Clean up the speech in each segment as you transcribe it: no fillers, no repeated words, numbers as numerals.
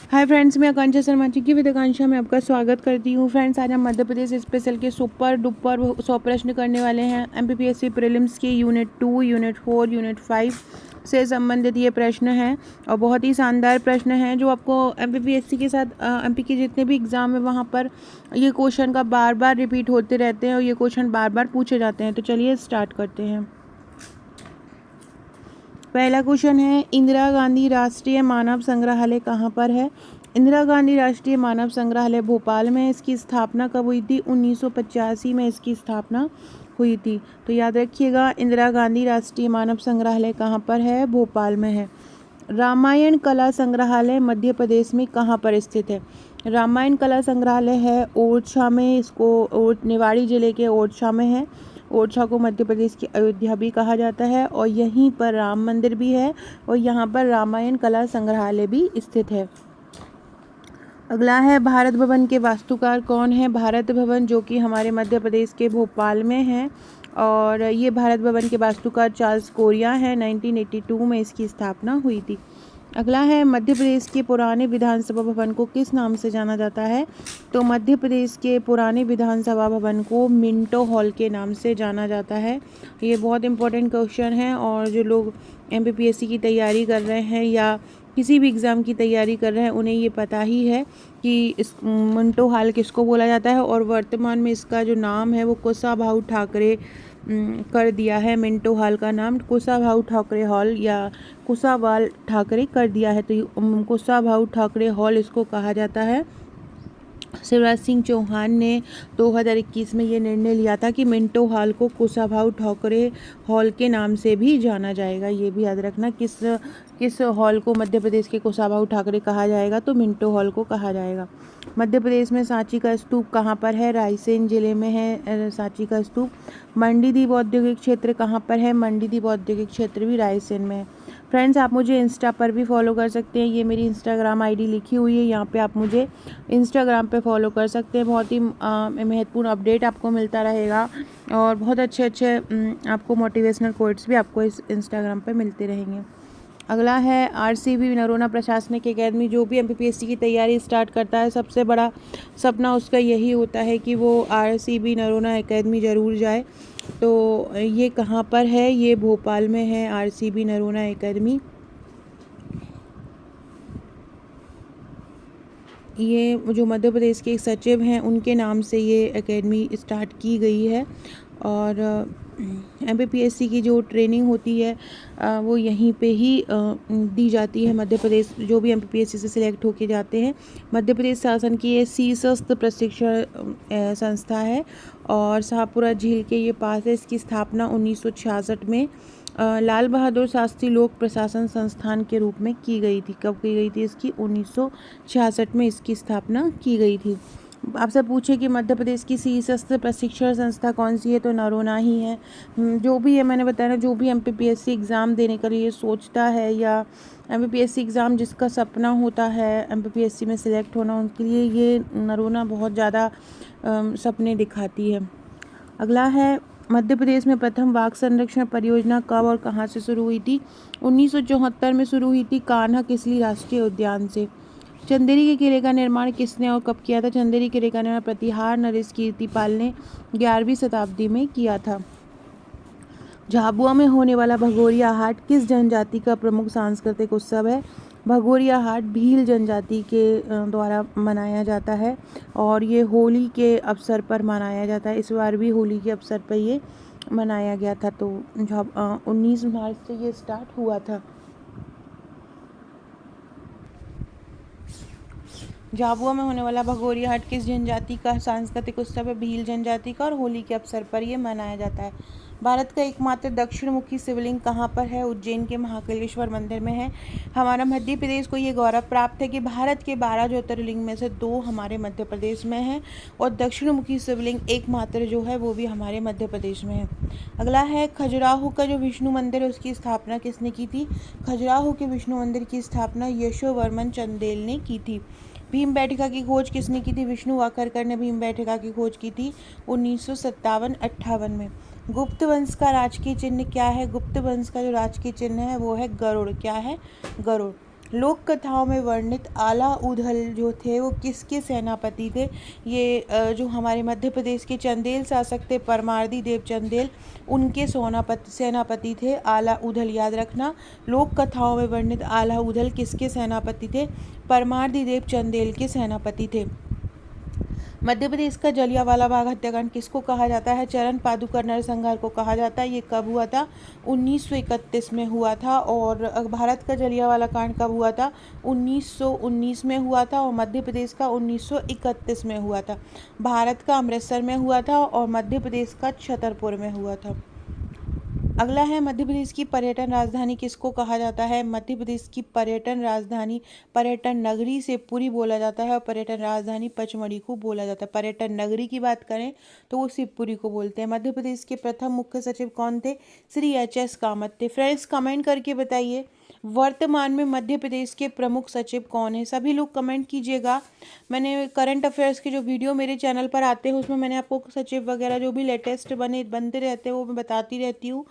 Hi friends, मैं आकांक्षा शर्मा जी की विद्याकांक्षा में आपका स्वागत करती हूँ। फ्रेंड्स, आज हम मध्य प्रदेश स्पेशल के सुपर डुपर 100 प्रश्न करने वाले हैं। एमपीपीएससी प्रीलिम्स के यूनिट 2, यूनिट 4, यूनिट 5 से संबंधित ये प्रश्न हैं और बहुत ही शानदार प्रश्न हैं जो आपको एमपीपीएससी के साथ एमपी के जितने भी एग्ज़ाम है वहाँ पर ये क्वेश्चन का बार बार रिपीट होते रहते हैं और ये क्वेश्चन बार बार पूछे जाते हैं। तो चलिए स्टार्ट करते हैं। पहला क्वेश्चन है, इंदिरा गांधी राष्ट्रीय मानव संग्रहालय कहाँ पर है? इंदिरा गांधी राष्ट्रीय मानव संग्रहालय भोपाल में है। इसकी स्थापना कब हुई थी? 1985 में इसकी स्थापना हुई थी। तो याद रखिएगा, इंदिरा गांधी राष्ट्रीय मानव संग्रहालय कहाँ पर है? भोपाल में है। रामायण कला संग्रहालय मध्य प्रदेश में कहाँ पर स्थित है? रामायण कला संग्रहालय है ओरछा में। इसको निवाड़ी जिले के ओरछा में है। ओरछा को मध्य प्रदेश की अयोध्या भी कहा जाता है और यहीं पर राम मंदिर भी है और यहाँ पर रामायण कला संग्रहालय भी स्थित है। अगला है, भारत भवन के वास्तुकार कौन है? भारत भवन जो कि हमारे मध्य प्रदेश के भोपाल में है और ये भारत भवन के वास्तुकार चार्ल्स कोरिया हैं। 1982 में इसकी स्थापना हुई थी। अगला है, मध्य प्रदेश के पुराने विधानसभा भवन को किस नाम से जाना जाता है? तो मध्य प्रदेश के पुराने विधानसभा भवन को मिंटो हॉल के नाम से जाना जाता है। ये बहुत इंपॉर्टेंट क्वेश्चन है और जो लोग एमपीपीएससी की तैयारी कर रहे हैं या किसी भी एग्ज़ाम की तैयारी कर रहे हैं उन्हें ये पता ही है कि इस मिंटो हॉल किसको बोला जाता है और वर्तमान में इसका जो नाम है वो कुशाभाऊ ठाकरे कर दिया है। मिंटो हॉल का नाम कुशाभाऊ ठाकरे हॉल या कुशावाल ठाकरे कर दिया है। तो कुशाभाऊ ठाकरे हॉल इसको कहा जाता है। शिवराज सिंह चौहान ने 2021 में ये निर्णय लिया था कि मिंटो हॉल को कुशाभाऊ ठाकरे हॉल के नाम से भी जाना जाएगा। ये भी याद रखना, किस हॉल को मध्य प्रदेश के कुशाभाऊ ठाकरे कहा जाएगा? तो मिंटो हॉल को कहा जाएगा। मध्य प्रदेश में सांची का स्तूप कहाँ पर है? रायसेन जिले में है सांची का स्तूप। मंडीदीप औद्योगिक क्षेत्र कहाँ पर है? मंडीदीप औद्योगिक क्षेत्र भी रायसेन में है। फ्रेंड्स, आप मुझे इंस्टा पर भी फॉलो कर सकते हैं। ये मेरी इंस्टाग्राम आईडी लिखी हुई है, यहाँ पे आप मुझे इंस्टाग्राम पे फॉलो कर सकते हैं। बहुत ही महत्वपूर्ण अपडेट आपको मिलता रहेगा और बहुत अच्छे आपको मोटिवेशनल कोट्स भी आपको इस इंस्टाग्राम पे मिलते रहेंगे। अगला है, आरसीबी नरोना प्रशासनिक अकेडमी जो भी एमपीपीएससी की तैयारी स्टार्ट करता है सबसे बड़ा सपना उसका यही होता है कि वो आरसीबी नरोना अकेडमी ज़रूर जाए। तो ये कहाँ पर है? ये भोपाल में है आरसीबी नरोना अकेडमी। ये जो मध्य प्रदेश के सचिव हैं उनके नाम से ये एकेडमी स्टार्ट की गई है और एमपीपीएससी की जो ट्रेनिंग होती है वो यहीं पे ही दी जाती है। मध्य प्रदेश जो भी एमपीपीएससी से सिलेक्ट होके जाते हैं, मध्य प्रदेश शासन की ये शीर्षस्थ प्रशिक्षण संस्था है और शाहपुरा झील के ये पास है। इसकी स्थापना 1966 में लाल बहादुर शास्त्री लोक प्रशासन संस्थान के रूप में की गई थी। कब की गई थी? इसकी 1966 में इसकी स्थापना की गई थी। आपसे पूछे कि मध्य प्रदेश की शीर्षस्थ प्रशिक्षण संस्था कौन सी है? तो नरोना ही है। जो भी है, मैंने बताया ना, जो भी एमपीपीएससी एग्ज़ाम देने के लिए सोचता है या एमपीपीएससी एग्ज़ाम जिसका सपना होता है एमपीपीएससी में सिलेक्ट होना, उनके लिए ये नरोना बहुत ज़्यादा सपने दिखाती है। अगला है, मध्य प्रदेश में प्रथम बाघ संरक्षण परियोजना कब और कहाँ से शुरू हुई थी? 1974 में शुरू हुई थी कान्हा किसली राष्ट्रीय उद्यान से। चंदेरी के किले का निर्माण किसने और कब किया था? चंदेरी किले का निर्माण प्रतिहार नरेश कीर्तिपाल ने 11वीं शताब्दी में किया था। झाबुआ में होने वाला भगोरिया हाट किस जनजाति का प्रमुख सांस्कृतिक उत्सव है? भगोरिया हाट भील जनजाति के द्वारा मनाया जाता है और ये होली के अवसर पर मनाया जाता है। इस बार भी होली के अवसर पर ये मनाया गया था। तो 19 मार्च से ये स्टार्ट हुआ था। झाबुआ में होने वाला भगोरिया हाट किस जनजाति का सांस्कृतिक उत्सव है? भील जनजाति का और होली के अवसर पर यह मनाया जाता है। भारत का एकमात्र दक्षिण मुखी शिवलिंग कहाँ पर है? उज्जैन के महाकालेश्वर मंदिर में है। हमारा मध्य प्रदेश को ये गौरव प्राप्त है कि भारत के 12 ज्योतिर्लिंग में से 2 हमारे मध्य प्रदेश में है और दक्षिण मुखी शिवलिंग एकमात्र जो है वो भी हमारे मध्य प्रदेश में है। अगला है, खजुराहो का जो विष्णु मंदिर है उसकी स्थापना किसने की थी? खजुराहो के विष्णु मंदिर की स्थापना यशोवर्मन चंदेल ने की थी। भीमबेटका की खोज किसने की थी? विष्णु वाकरकर ने भीमबेटका की खोज की थी 1957-58 में। गुप्त वंश का राजकीय चिन्ह क्या है? गुप्त वंश का जो राजकीय चिन्ह है वो है गरुड़। क्या है? गरुड़। लोक कथाओं में वर्णित आला ऊधल जो थे वो किसके सेनापति थे? ये जो हमारे मध्य प्रदेश के चंदेल शासक थे परमार्दी देव चंदेल, उनके सेनापति थे आला ऊधल, याद रखना। लोक कथाओं में वर्णित आला ऊधल किसके सेनापति थे? परमार्दी देव चंदेल के सेनापति थे। मध्य प्रदेश का जलियांवाला बाग हत्याकांड किसको कहा जाता है? चरण पादुका नरसंहार को कहा जाता है। ये कब हुआ था? 1931 में हुआ था। और भारत का जलियांवाला कांड कब हुआ था? 1919 में हुआ था और मध्य प्रदेश का 1931 में हुआ था। भारत का अमृतसर में हुआ था और मध्य प्रदेश का छतरपुर में हुआ था। अगला है मध्य प्रदेश की पर्यटन राजधानी किसको कहा जाता है? मध्य प्रदेश की पर्यटन राजधानी, पर्यटन नगरी शिवपुरी बोला जाता है और पर्यटन राजधानी पचमढ़ी को बोला जाता है। पर्यटन नगरी की बात करें तो वो शिवपुरी को बोलते हैं। मध्य प्रदेश के प्रथम मुख्य सचिव कौन थे? श्री HS कामत थे। फ्रेंड्स कमेंट करके बताइए वर्तमान में मध्य प्रदेश के प्रमुख सचिव कौन है? सभी लोग कमेंट कीजिएगा। मैंने करंट अफेयर्स के जो वीडियो मेरे चैनल पर आते हैं उसमें मैंने आपको सचिव वगैरह जो भी लेटेस्ट बनते रहते हैं वो मैं बताती रहती हूँ।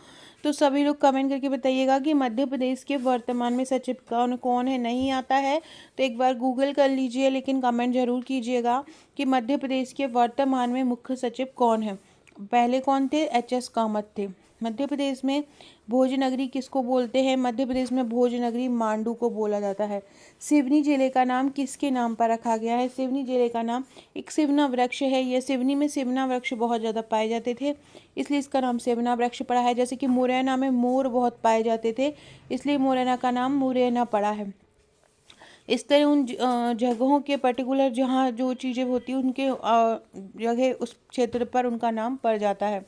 तो सभी लोग कमेंट करके बताइएगा कि मध्य प्रदेश के वर्तमान में सचिव कौन है। नहीं आता है तो एक बार गूगल कर लीजिए, लेकिन कमेंट जरूर कीजिएगा कि मध्य प्रदेश के वर्तमान में मुख्य सचिव कौन है। पहले कौन थे? HS कामत थे। मध्य प्रदेश में भोजनगरी किसको बोलते हैं? मध्य प्रदेश में भोजनगरी मांडू को बोला जाता है। सिवनी जिले का नाम किसके नाम पर रखा गया है? सिवनी जिले का नाम एक सिवना वृक्ष है। यह सिवनी में सिवना वृक्ष बहुत ज़्यादा पाए जाते थे, इसलिए इसका नाम सिवना वृक्ष पड़ा है। जैसे कि मुरैना में मोर बहुत पाए जाते थे, इसलिए मुरैना का नाम मुरैना पड़ा है। इस तरह उन जगहों के पर्टिकुलर जहाँ जो चीज़ें होती हैं उनके जगह उस क्षेत्र पर उनका नाम पड़ जाता है।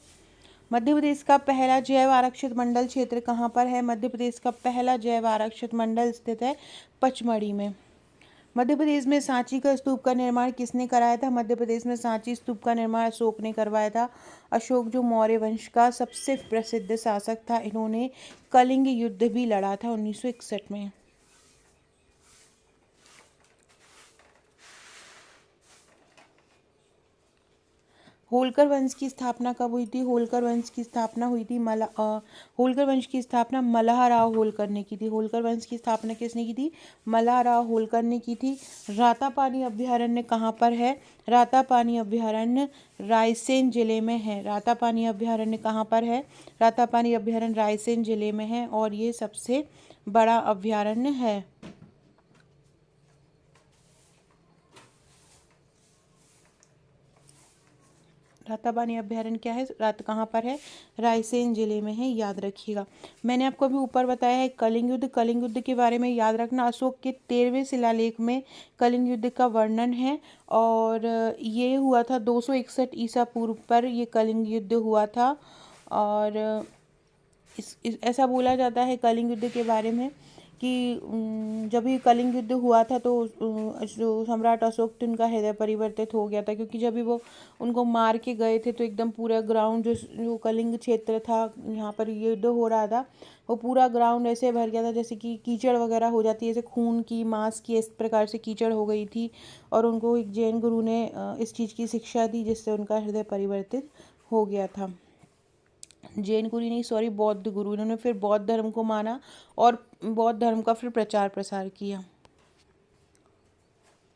मध्य प्रदेश का पहला जैव आरक्षित मंडल क्षेत्र कहाँ पर है? मध्य प्रदेश का पहला जैव आरक्षित मंडल स्थित है पचमढ़ी में। मध्य प्रदेश में सांची का स्तूप का निर्माण किसने कराया था? मध्य प्रदेश में सांची स्तूप का निर्माण अशोक ने करवाया था। अशोक जो मौर्य वंश का सबसे प्रसिद्ध शासक था, इन्होंने कलिंग युद्ध भी लड़ा था 1961 में। होलकर वंश की स्थापना कब हुई थी? होलकर वंश की स्थापना हुई थी होलकर वंश की स्थापना मल्हाराव होलकर ने की थी। होलकर वंश की स्थापना किसने की थी? मल्हाराव होलकर ने की थी। रातापानी अभ्यारण्य कहाँ पर है? रातापानी अभ्यारण्य रायसेन जिले में है। रातापानी अभ्यारण्य कहाँ पर है? रातापानी अभ्यारण्य रायसेन जिले में है और ये सबसे बड़ा अभ्यारण्य है। रातापानी अभ्यारण्य क्या है? कहाँ पर है? रायसेन जिले में है, याद रखिएगा। मैंने आपको अभी ऊपर बताया है कलिंग युद्ध। कलिंग युद्ध के बारे में याद रखना, अशोक के 13वें शिलालेख में कलिंग युद्ध का वर्णन है और ये हुआ था 261 ईसा पूर्व पर ये कलिंग युद्ध हुआ था। और ऐसा बोला जाता है कलिंग युद्ध के बारे में कि जब ये कलिंग युद्ध हुआ था तो जो सम्राट अशोक थे उनका हृदय परिवर्तित हो गया था, क्योंकि जब भी वो उनको मार के गए थे तो एकदम पूरा ग्राउंड जो कलिंग क्षेत्र था यहाँ पर युद्ध हो रहा था, वो पूरा ग्राउंड ऐसे भर गया था जैसे कि कीचड़ वगैरह हो जाती है, जैसे खून की मांस की इस प्रकार से कीचड़ हो गई थी। और उनको एक जैन गुरु ने इस चीज़ की शिक्षा दी जिससे उनका हृदय परिवर्तित हो गया था। जैन गुरु नहीं, सॉरी, बौद्ध गुरु। इन्होंने फिर बौद्ध धर्म को माना और बौद्ध धर्म का फिर प्रचार प्रसार किया।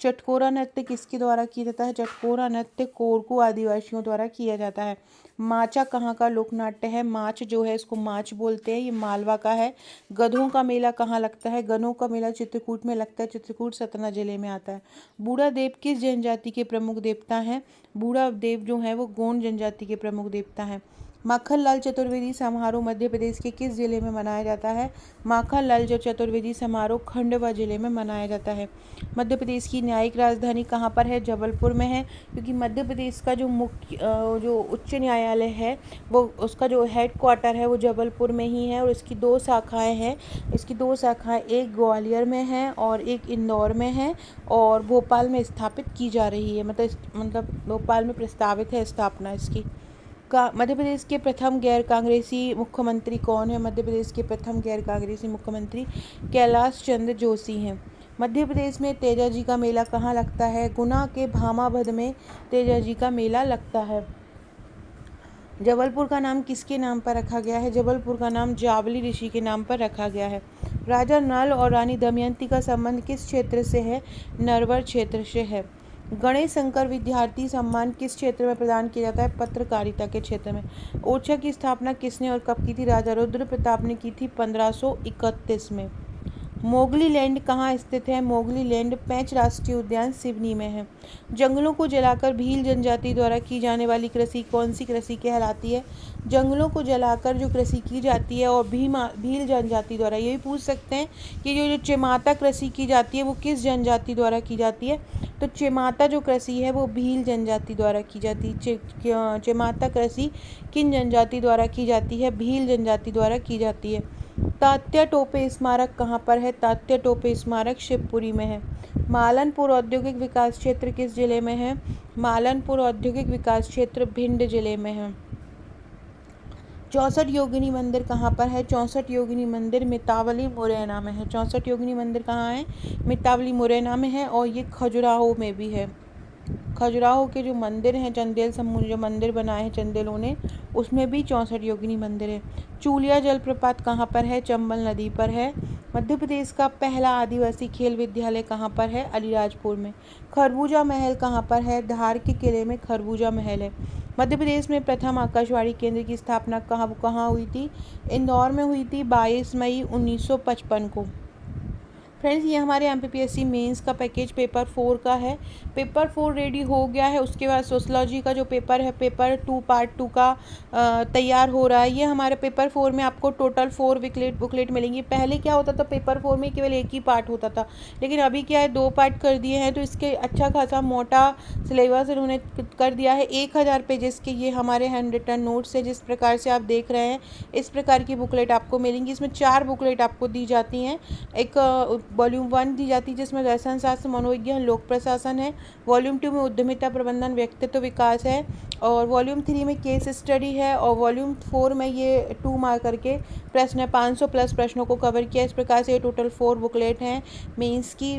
चटकोरा नृत्य किसके द्वारा किया जाता है? चटकोरा नृत्य कोरकू आदिवासियों द्वारा किया जाता है। माचा कहाँ का लोक नाट्य है? माच जो है इसको माच बोलते हैं, ये मालवा का है। गधों का मेला कहाँ लगता है? गधों का मेला चित्रकूट में लगता है। चित्रकूट सतना जिले में आता है। बूढ़ा देव किस जनजाति के प्रमुख देवता हैं? बूढ़ा देव जो है वो गोंड जनजाति के प्रमुख देवता हैं। माखनलाल चतुर्वेदी समारोह मध्य प्रदेश के किस जिले में मनाया जाता है? माखनलाल चतुर्वेदी समारोह खंडवा जिले में मनाया जाता है। मध्य प्रदेश की न्यायिक राजधानी कहाँ पर है? जबलपुर में है, क्योंकि मध्य प्रदेश का जो मुख्य जो उच्च न्यायालय है वो उसका जो हेड क्वार्टर है वो जबलपुर में ही है। और इसकी 2 शाखाएँ हैं। इसकी 2 शाखाएँ, एक ग्वालियर में है और एक इंदौर में है और भोपाल में स्थापित की जा रही है। मतलब भोपाल में प्रस्तावित है स्थापना इसकी। मध्य प्रदेश के प्रथम गैर कांग्रेसी मुख्यमंत्री कौन है? मध्य प्रदेश के प्रथम गैर कांग्रेसी मुख्यमंत्री कैलाश चंद्र जोशी हैं। मध्य प्रदेश में तेजाजी का मेला कहाँ लगता है? गुना के भामाबद में तेजाजी का मेला लगता है। जबलपुर का नाम किसके नाम पर रखा गया है? जबलपुर का नाम जावली ऋषि के नाम पर रखा गया है। राजा नल और रानी दमयंती का संबंध किस क्षेत्र से है? नरवर क्षेत्र से है। गणेश शंकर विद्यार्थी सम्मान किस क्षेत्र में प्रदान किया जाता है? पत्रकारिता के क्षेत्र में। ओरछा की स्थापना किसने और कब की थी? राजा रुद्र प्रताप ने की थी 1531 में। मोगली लैंड कहाँ स्थित है? मोगली लैंड पेंच राष्ट्रीय उद्यान सिवनी में है। जंगलों को जलाकर भील जनजाति द्वारा की जाने वाली कृषि कौन सी कृषि कहलाती है? जंगलों को जलाकर जो कृषि की जाती है और भील जनजाति द्वारा, ये भी पूछ सकते हैं कि जो चिमाता कृषि की जाती है वो किस जनजाति द्वारा की जाती है? तो चिमाता जो कृषि है वो भील जनजाति द्वारा की जाती है। चिमाता कृषि किन जनजाति द्वारा की जाती है? भील जनजाति द्वारा की जाती है। तात्या टोपे स्मारक कहाँ पर है? तात्या टोपे स्मारक शिवपुरी में है। मालनपुर औद्योगिक विकास क्षेत्र किस जिले में है? मालनपुर औद्योगिक विकास क्षेत्र भिंड जिले में है। 64 योगिनी मंदिर कहाँ पर है? 64 योगिनी मंदिर मितावली मुरैना में है। 64 योगिनी मंदिर कहाँ है? मितावली मुरैना में है और ये खजुराहो में भी है। खजुराहो के जो मंदिर हैं, चंदेल समूह ने जो मंदिर बनाए हैं चंदेलों ने, उसमें भी 64 योगिनी मंदिर है। चूलिया जलप्रपात कहाँ पर है? चंबल नदी पर है। मध्य प्रदेश का पहला आदिवासी खेल विद्यालय कहाँ पर है? अलीराजपुर में। खरबूजा महल कहाँ पर है? धार के किले में खरबूजा महल है। मध्य प्रदेश में प्रथम आकाशवाणी केंद्र की स्थापना कहाँ हुई थी? इंदौर में हुई थी 22 मई 1955 को। फ्रेंड्स, ये हमारे MPPSC मेंस का पैकेज पेपर 4 का है। पेपर 4 रेडी हो गया है। उसके बाद सोशलॉजी का जो पेपर है, पेपर 2 पार्ट 2 का तैयार हो रहा है। ये हमारे पेपर 4 में आपको टोटल 4 बुकलेट मिलेंगी। पहले क्या होता था, पेपर 4 में केवल एक ही पार्ट होता था, लेकिन अभी क्या है 2 पार्ट कर दिए हैं। तो इसके अच्छा खासा मोटा सिलेबस उन्होंने कर दिया है। 1000 पेजेस के ये हमारे हैंड रिटन नोट्स है। जिस प्रकार से आप देख रहे हैं इस प्रकार की बुकलेट आपको मिलेंगी। इसमें 4 बुकलेट आपको दी जाती हैं। एक वॉल्यूम 1 दी जाती है जिसमें दर्शन शास्त्र, मनोविज्ञान, लोक प्रशासन है। वॉल्यूम 2 में उद्यमिता प्रबंधन, व्यक्तित्व विकास है। और वॉल्यूम 3 में केस स्टडी है। और वॉल्यूम 4 में ये 2 मार्क करके प्रश्न है। 500 प्लस प्रश्नों को कवर किया। इस प्रकार से ये टोटल 4 बुकलेट हैं मेंस की,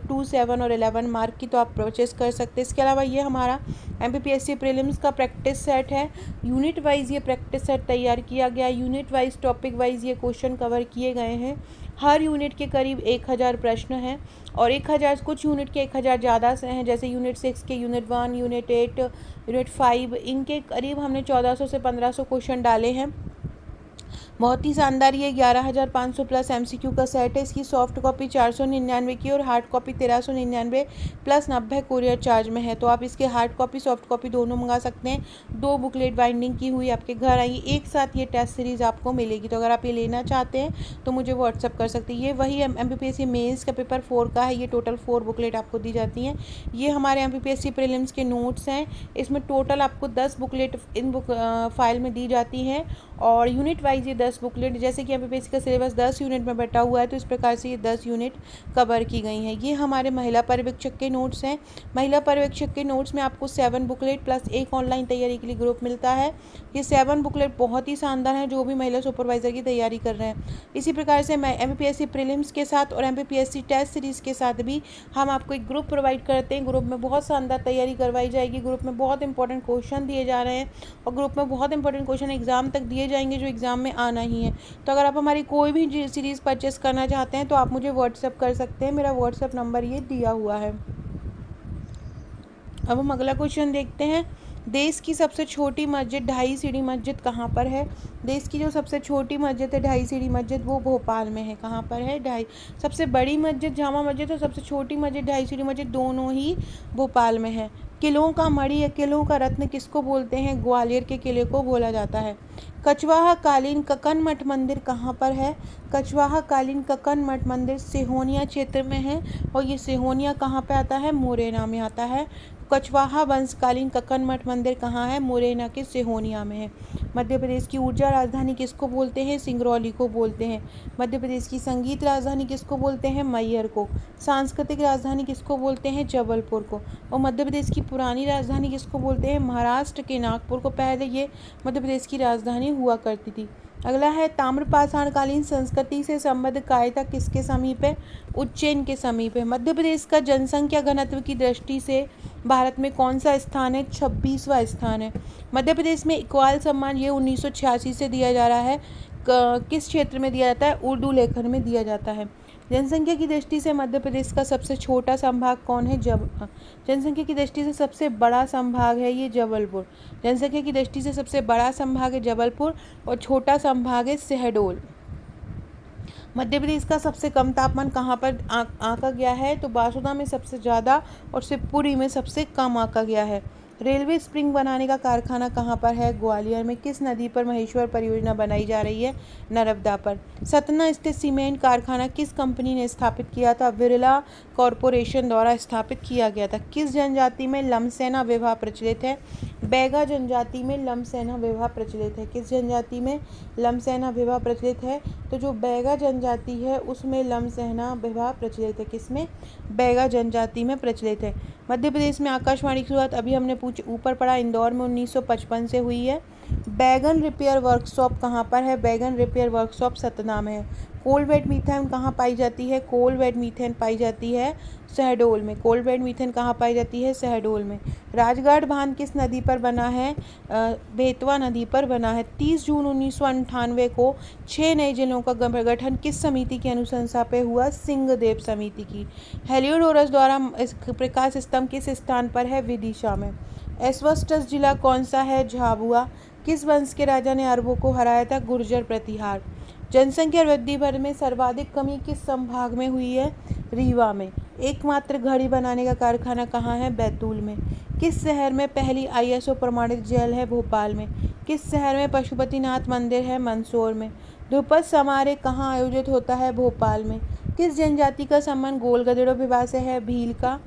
2, 7 और 11 मार्क की, तो आप परचेस कर सकते हैं। इसके अलावा ये हमारा MPPSC प्रीलिम्स का प्रैक्टिस सेट है। यूनिट वाइज ये प्रैक्टिस सेट तैयार किया गया। यूनिट वाइज, टॉपिक वाइज ये क्वेश्चन कवर किए गए हैं। हर यूनिट के करीब 1000 प्रश्न हैं और 1000, कुछ यूनिट के 1000 ज़्यादा से हैं, जैसे यूनिट 6 के, यूनिट 1, यूनिट 8, यूनिट 5, इनके करीब हमने 1400 से 1500 क्वेश्चन डाले हैं। बहुत ही शानदार ये 11500 प्लस MCQ का सेट है। इसकी सॉफ्ट कॉपी 499 की और hard copy 1399 plus 90 courier charge में है। तो आप इसके हार्ड कॉपी सॉफ्ट कॉपी दोनों मंगा सकते हैं। 2 बुकलेट बाइंडिंग की हुई आपके घर आएंगी। एक साथ ये टेस्ट सीरीज़ आपको मिलेगी। तो अगर आप ये लेना चाहते हैं तो मुझे व्हाट्सअप कर सकते हैं। ये वही MPPSC मेंस का पेपर 4 का है। ये टोटल 4 बुकलेट आपको दी जाती हैं। ये हमारे MPPSC प्रीलिम्स के नोट्स हैं। इसमें टोटल आपको 10 बुकलेट इन फाइल में दी जाती हैं और यूनिट वाइज ये 10 बुकलेट, जैसे कि MPPSC का सिलेबस 10 यूनिट में बटा हुआ है तो इस प्रकार से ये 10 यूनिट कवर की गई हैं। ये हमारे महिला पर्यवेक्षक के नोट्स हैं। महिला पर्यवेक्षक के नोट्स में आपको 7 बुकलेट प्लस एक ऑनलाइन तैयारी के लिए ग्रुप मिलता है। ये 7 बुकलेट बहुत ही शानदार हैं जो भी महिला सुपरवाइजर की तैयारी कर रहे हैं। इसी प्रकार से मैं MPPSC प्रीलिम्स के साथ और MPPSC टेस्ट सीरीज़ के साथ भी हम आपको एक ग्रुप प्रोवाइड करते हैं। ग्रुप में बहुत शानदार तैयारी करवाई जाएगी। ग्रुप में बहुत इंपॉर्टेंट क्वेश्चन दिए जा रहे हैं और ग्रुप में बहुत इंपॉर्टेंट क्वेश्चन एग्जाम तक दिए जाएंगे जो एग्जाम में आना ही है। तो अगर आप हमारी कोई भी सीरीज़ परचेस करना चाहते हैं तो आप मुझे व्हाट्सएप कर सकते हैं। मेरा व्हाट्सएप नंबर ये दिया हुआ है। अब हम अगला क्वेश्चन देखते हैं। देश की सबसे छोटी मस्जिद ढाई सीढ़ी मस्जिद कहाँ पर है? देश की जो सबसे छोटी मस्जिद है ढाई सीढ़ी मस्जिद वो भोपाल में है। कहाँ पर है? सबसे बड़ी मस्जिद जामा मस्जिद और सबसे छोटी मस्जिद ढाई सीढ़ी मस्जिद दोनों ही भोपाल में है। किलों का मणि या किलों का रत्न किसको बोलते हैं? ग्वालियर के किले को बोला जाता है। कछवाहा कालीन कक्कन मठ मंदिर कहाँ पर है? कछवाहा कालीन कक्कन मठ मंदिर सिहोनिया क्षेत्र में है और ये सिहोनिया कहाँ पे आता है? मुरैना में आता है। कछवाहा वंशकालीन कक्कन मठ मंदिर कहाँ है? मुरैना के सिहोनिया में है। मध्य प्रदेश की ऊर्जा राजधानी किसको बोलते हैं? सिंगरौली को बोलते हैं। मध्य प्रदेश की संगीत राजधानी किसको बोलते हैं? मैहर को। सांस्कृतिक राजधानी किसको बोलते हैं? जबलपुर को। और मध्य प्रदेश की पुरानी राजधानी किसको बोलते हैं? महाराष्ट्र के नागपुर को पहले ये मध्य प्रदेश की राजधानी हुआ करती थी। अगला है ताम्रपाषाणकालीन संस्कृति से संबद्ध कायता किसके समीप है? उज्जैन के समीप है। मध्य प्रदेश का जनसंख्या घनत्व की दृष्टि से भारत में कौन सा स्थान है? 26वां स्थान है। मध्य प्रदेश में इकबाल सम्मान ये 1986 से दिया जा रहा है। किस क्षेत्र में दिया जाता है? उर्दू लेखन में दिया जाता है। जनसंख्या की दृष्टि से मध्य प्रदेश का सबसे छोटा संभाग कौन है? जनसंख्या की दृष्टि से सबसे बड़ा संभाग है ये जबलपुर। जनसंख्या की दृष्टि से सबसे बड़ा संभाग है जबलपुर और छोटा संभाग है शहडोल। मध्य प्रदेश का सबसे कम तापमान कहाँ पर आंका गया है? तो बासुदा में सबसे ज़्यादा और शिवपुरी में सबसे कम आंका गया है। रेलवे स्प्रिंग बनाने का कारखाना कहाँ पर है? ग्वालियर में। किस नदी पर महेश्वर परियोजना बनाई जा रही है? नर्मदा पर। सतना स्थित सीमेंट कारखाना किस कंपनी ने स्थापित किया था? बिरला कॉरपोरेशन द्वारा स्थापित किया गया था। किस जनजाति में लमसेना विवाह प्रचलित है? बैगा जनजाति में लमसेना विवाह प्रचलित है। किस जनजाति में लमसेना विवाह प्रचलित है? तो जो बैगा जनजाति है उसमें लमसेना विवाह प्रचलित है। किसमें? बैगा जनजाति में प्रचलित है। मध्य प्रदेश में आकाशवाणी की शुरुआत अभी हमने ऊपर पढ़ा इंदौर में 1955 से हुई है। बैगन रिपेयर वर्कशॉप कहाँ पर है? बैगन रिपेयर वर्कशॉप सतना में है। कोल बेड मीथेन कहाँ पाई जाती है? कोल बेड मीथेन पाई जाती है शहडोल में। कोल बेड मीथेन कहाँ पाई जाती है? शहडोल में। राजगढ़ बांध किस नदी पर बना है? बेतवा नदी पर बना है। 30 जून 1998 को 6 नए जिलों का गठन किस समिति की अनुशंसा पे हुआ? सिंहदेव समिति की। हेलियोडोरस द्वारा प्रकाश स्तंभ किस स्थान पर है? विदिशा में। एस्बस्टस जिला कौन सा है? झाबुआ। किस वंश के राजा ने अरबों को हराया था? गुर्जर प्रतिहार। जनसंख्या वृद्धि भर में सर्वाधिक कमी किस संभाग में हुई है? रीवा में। एकमात्र घड़ी बनाने का कारखाना कहाँ है? बैतूल में। किस शहर में पहली ISO प्रमाणित जेल है? भोपाल में। किस शहर में पशुपतिनाथ मंदिर है? मंदसौर में। ध्रुपद समारोह कहाँ आयोजित होता है? भोपाल में। किस जनजाति का संबंध गोल गधेड़ों विवाह से है? भील का।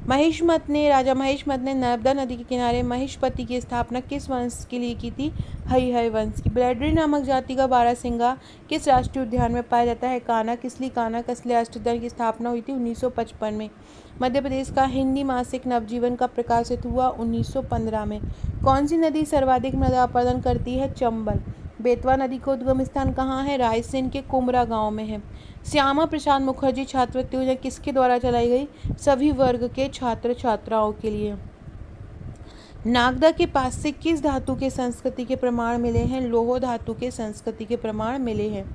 राजा महेशमत ने नर्मदा नदी के किनारे महेशपति की स्थापना किस वंश के लिए की थी? हई वंश की। ब्लैडरी नामक जाति का बारहसिंगा किस राष्ट्रीय उद्यान में पाया जाता है? कान्हा। किसली कान्हा कसली राष्ट्रीय उद्यान की स्थापना हुई थी? 1955 में। मध्य प्रदेश का हिंदी मासिक नवजीवन का प्रकाशित हुआ 1915 में। कौन सी नदी सर्वाधिक मृदा अपरदन करती है? चंबल। बेतवा नदी का उद्गम स्थान कहाँ है? रायसेन के कुमरा गांव में है। श्यामा प्रसाद मुखर्जी छात्रवृत्ति योजना किसके द्वारा चलाई गई? सभी वर्ग के छात्र छात्राओं के लिए। नागदा के पास से किस धातु के संस्कृति के प्रमाण मिले हैं? लौह धातु के संस्कृति के प्रमाण मिले हैं।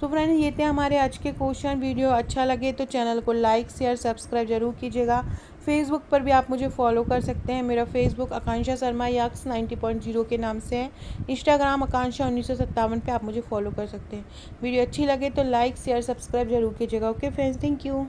तो फ्रेंड्स ये थे हमारे आज के क्वेश्चन। वीडियो अच्छा लगे तो चैनल को लाइक शेयर सब्सक्राइब जरूर कीजिएगा। फेसबुक पर भी आप मुझे फॉलो कर सकते हैं। मेरा फेसबुक आकांक्षा शर्मा याक्स 90.0 के नाम से है। इंस्टाग्राम आकांक्षा 1957 पे आप मुझे फॉलो कर सकते हैं। वीडियो अच्छी लगे तो लाइक शेयर सब्सक्राइब जरूर कीजिएगा। Okay friends, thank you.